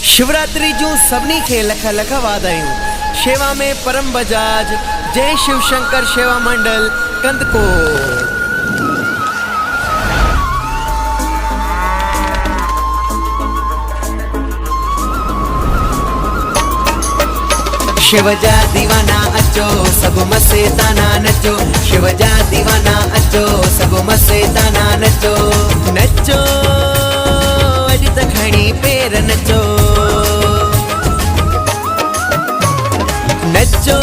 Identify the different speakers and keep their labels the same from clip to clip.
Speaker 1: शिवरात्रि जूं सभिनी खे लख लख वाधायूं। शेवा में परम बजाज। जय शिव शंकर शेवा मंडल कंदकोट। शिव जा दीवाना अचो सब मसे ताना नचो। शिव जा दीवाना अचो सब मसे ताना नचो। नचो अज त खणी पेर नचो। नचो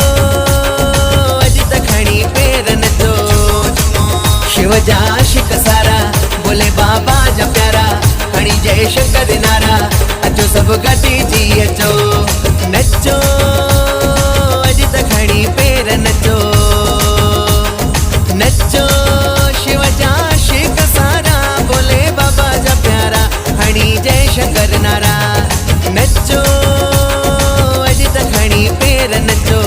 Speaker 1: अज त खणी पेर नचो। शिव जा आशिक सारा बोले बाबा जा प्यारा। खणी जय शंकर नारा अचो सब गटी जी अचो। नचो खड़ी पेर नचो। नचो शिव जा आशिक सारा बोले बाबा जा प्यारा। खड़ी जय शंकर नारा नचो अज त खड़ी पेर नचो।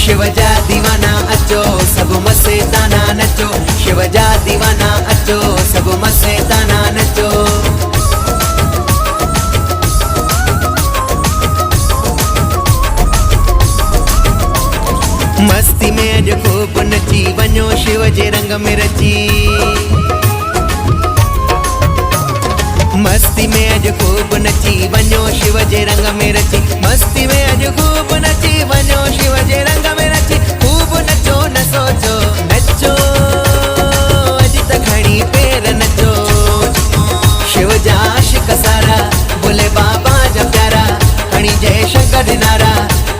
Speaker 1: शिव जा दीवाना अचो सब मसे ताना नचो। शिव जा दीवाना अचो सब मसे ताना नचो। मस्ती में अज खूब नची वञो शिव जे रंग में रची। मस्ती में अज खूब नची वञो शिव जे रंग में रची। मस्ती में अज खूब नची वञो शिव जे रंग में रची। खूब नचो न सोचो नचो अज त खणी पेर नचो। शिव जा आशिक सारा बोले बाबा जा प्यारा। खणी जय शंकर नारा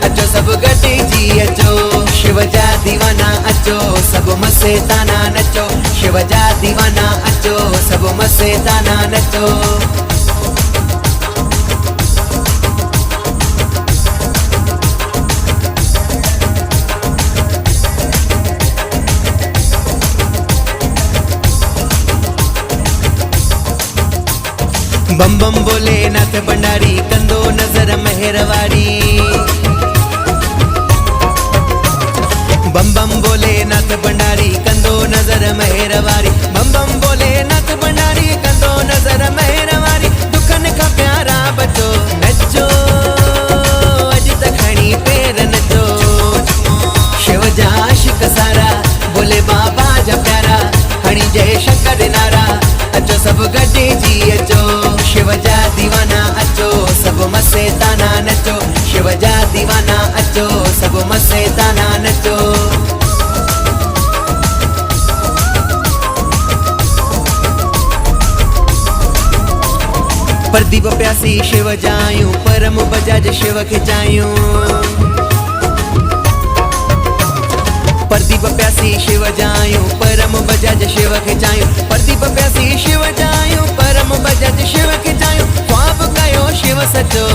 Speaker 1: अचो सब गटी जी अचो। शिव जा दीवाना अचो सब मसे ताना नचो। शिव जा दीवाना अचो सब मसे ताना नचो। बम बम बोले नाथ भंडारी कंदो नजर मेहरवारी। बम बम बोले नाथ भंडारी कंदो नजर मेहरवारी। बम बम बोले नाथ भंडारी कंदो नजर मेहरवारी। दुखन का प्यारा बचो नचो अज त खणी पेर नचो। शिव जा आशिक सारा बोले बाबा जा प्यारा। खणी जय शंकर नारा अचो सब गटे जी अचो। शिव जा दीवाना अचो सब मसे ताना नचो। शिव जा दीवाना अचो सब मसे ताना नचो। प्रदीप प्यासी शिव जायूं परम बजाज शिव खे जायूं। प्रदीप प्यासी शिव जायूं परम बजाज शिव खे जायूं। प्रदीप प्यासी शिव जायूं परम बजाज शिव खे जायूं। ख्वाब कयो शिव सचो।